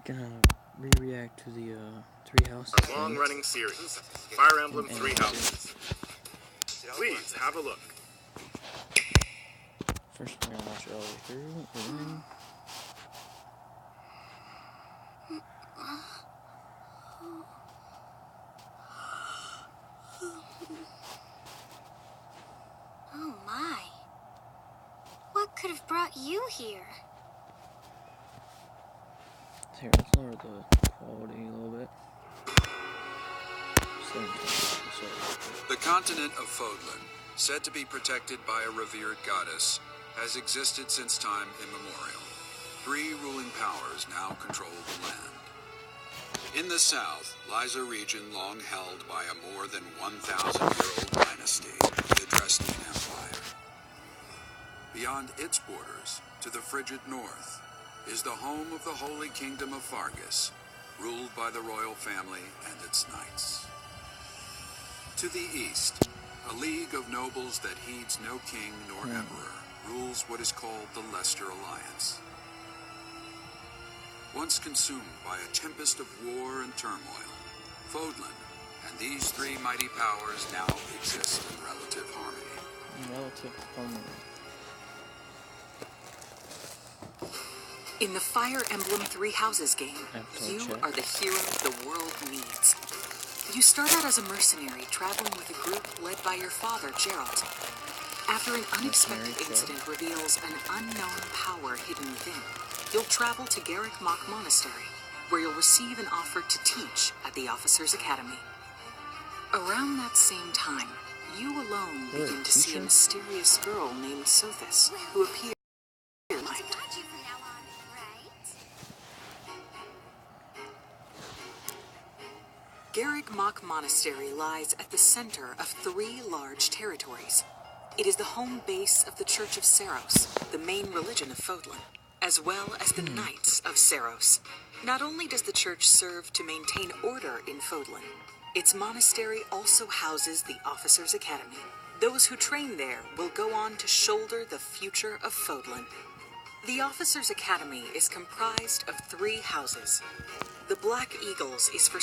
Gonna re-react to the Three Houses. A long-running series, Fire Emblem Three Houses. Please have a look. First, we're gonna watch it all the way through, and then... Oh my. What could have brought you here? Here, let's lower the quality a little bit. The continent of Fodlan, said to be protected by a revered goddess, has existed since time immemorial. 3 ruling powers now control the land. In the south lies a region long held by a more than 1,000-year-old dynasty, the Dresden Empire. Beyond its borders, to the frigid north, is the home of the Holy Kingdom of Fargus, ruled by the royal family and its knights. To the east, a league of nobles that heeds no king nor emperor rules what is called the Leicester Alliance. Once consumed by a tempest of war and turmoil, Fodlan and these 3 mighty powers now exist in relative harmony. In the Fire Emblem Three Houses game, you are the hero the world needs. You start out as a mercenary traveling with a group led by your father, Geralt. After an unexpected incident reveals an unknown power hidden within, you'll travel to Garrick Mach Monastery, where you'll receive an offer to teach at the Officers' Academy. Around that same time, you alone begin to see a mysterious girl named Sothis, who appears in your mind. Garrick Mach Monastery lies at the center of 3 large territories. It is the home base of the Church of Seiros, the main religion of Fodlan, as well as the Knights of Seiros. Not only does the church serve to maintain order in Fodlan, its monastery also houses the Officers' Academy. Those who train there will go on to shoulder the future of Fodlan. The Officers' Academy is comprised of 3 houses. The Black Eagles is for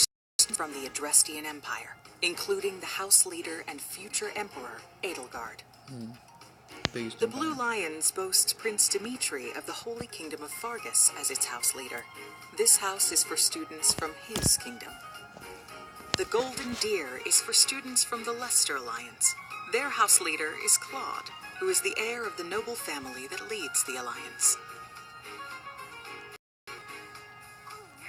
from the Adrestian Empire, including the house leader and future emperor, Edelgard. The Blue Lions boasts Prince Dimitri of the Holy Kingdom of Fargus as its house leader. This house is for students from his kingdom. The Golden Deer is for students from the Leicester Alliance. Their house leader is Claude, who is the heir of the noble family that leads the Alliance.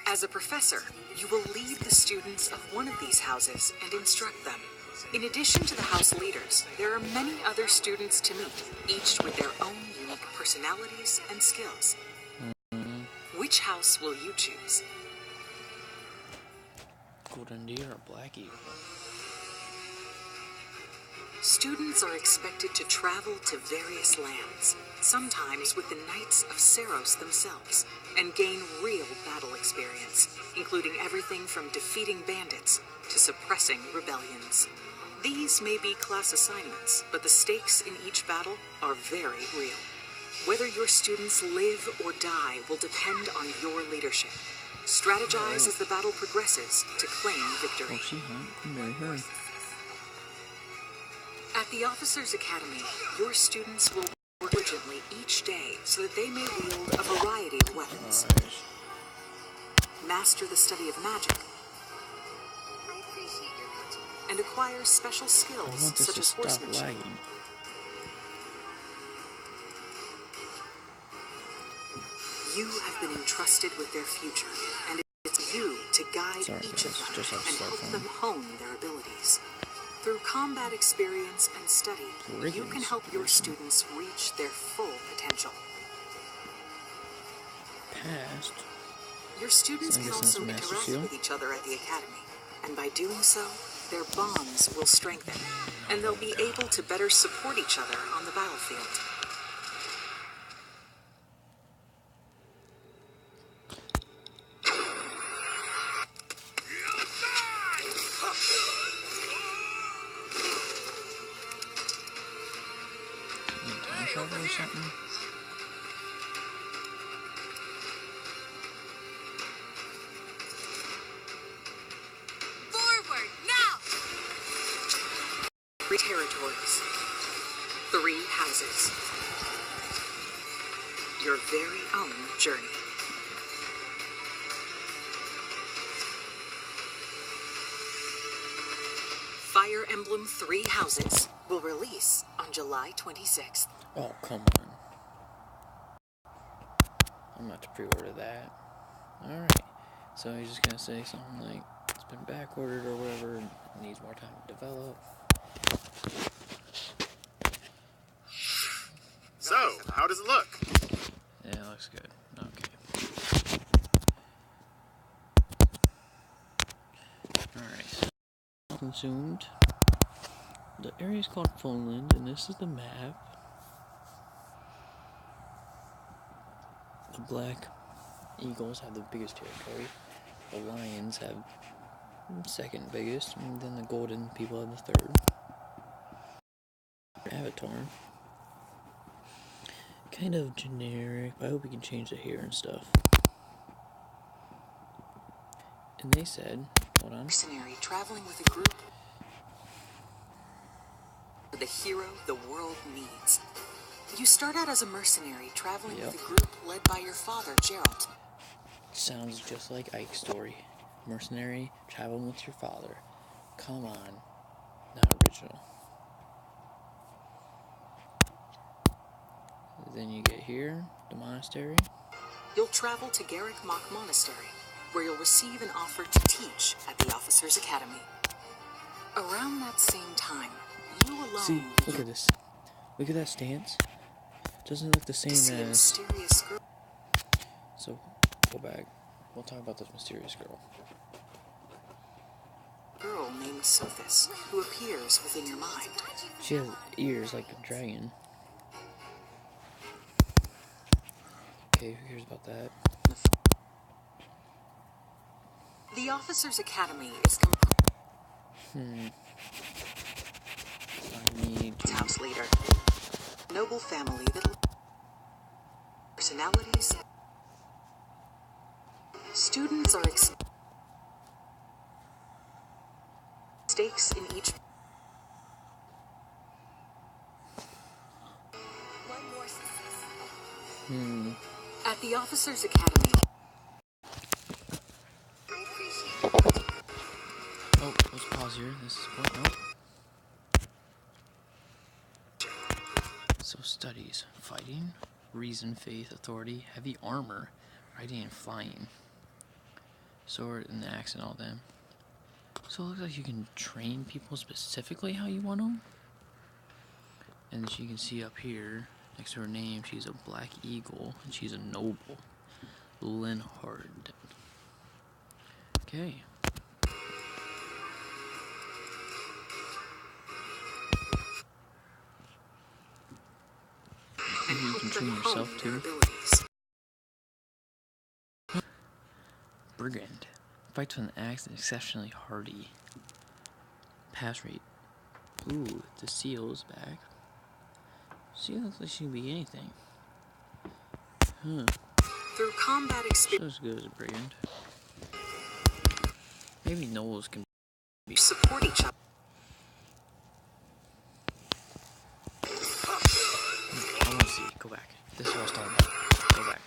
As a professor, you will lead the students of one of these houses and instruct them. In addition to the house leaders, there are many other students to meet, each with their own unique personalities and skills. Which house will you choose? Golden Deer or Black Eagle? Students are expected to travel to various lands, sometimes with the Knights of Seiros themselves, and gain real battle experience, including everything from defeating bandits to suppressing rebellions. These may be class assignments, but the stakes in each battle are very real. Whether your students live or die will depend on your leadership. Strategize as the battle progresses to claim victory. At the Officers' Academy, your students will work diligently each day so that they may wield a variety of weapons. Master the study of magic, and acquire special skills such as horsemanship. You have been entrusted with their future, and it's you to guide each of them and help them hone their abilities. Through combat experience and study, you can help your students reach their full potential. Past. Your students can also interact with each other at the academy, and by doing so, their bonds will strengthen, and they'll be able to better support each other on the battlefield. Or something. territories. 3 houses. Your very own journey. Fire Emblem 3 Houses will release on July 26th. Oh, come on. I'm about to pre-order that. Alright. So he's just gonna say something like, it's been back-ordered or whatever, and needs more time to develop. So, how does it look? Yeah, it looks good. Okay. Alright. Consumed. The area is called Phoneland, and this is the map. The black eagles have the biggest territory. The lions have second biggest, and then the golden people have the third. Avatar. Kind of generic, but I hope we can change the hair and stuff. And they said, hold on. Mercenary traveling with a group. The hero the world needs. You start out as a mercenary traveling with a group led by your father, Gerald. Sounds just like Ike's story. Mercenary traveling with your father. Come on. Not original. Then you get here, the monastery. You'll travel to Garrick Mock Monastery, where you'll receive an offer to teach at the Officers' Academy. Around that same time, you alone... See, look at this. Look at that stance. Doesn't it look the same as... mysterious girl. So, go back. We'll talk about this mysterious girl. Girl named Sophis, who appears within your mind. She has ears like a dragon. Okay, who cares about that? The Officers' Academy is I need to... house leader. Noble family that... Personalities. Students are stakes in each... At the Officers' Academy... Oh, let's pause here. This is what? Nope. So studies. Fighting, reason, faith, authority, heavy armor, riding and flying. Sword and axe and all them. So it looks like you can train people specifically how you want them. And as you can see up here, next to her name, she's a black eagle, and she's a noble. Linhard. Okay. Maybe you can train yourself too. Brigand. Fights with an axe and exceptionally hardy. Pass rate. Ooh, the seal's back. Seal looks like she can be anything. Huh. Through combat experience, So as good as a brigand. Maybe Knowles can be. support each other. I want to see. Go back. This is what I was talking about. Go back.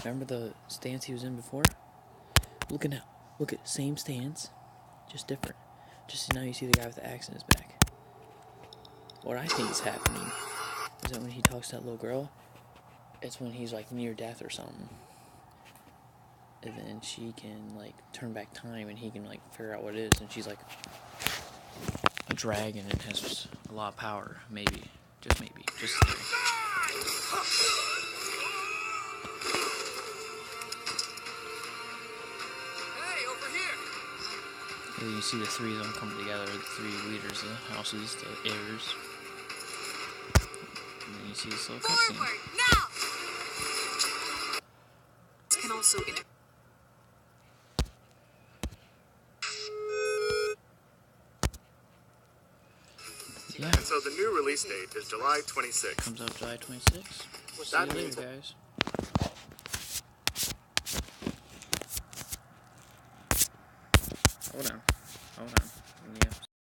Remember the stance he was in before? Look at now. Look at same stance, just different. Just now you see the guy with the axe in his back. What I think is happening is that when he talks to that little girl, it's when he's like near death or something. And then she can like turn back time and he can like figure out what it is. And she's like a dragon and has a lot of power. Maybe. Just maybe. Just theory. Hey, over here! And you see the three of them come together, the three leaders of the houses, the heirs. And then you see this little cutscene. Now! Can also Yeah, And so the new release date is July 26th. comes out July 26th. What See that you means- later, guys. Hold on. In the episode.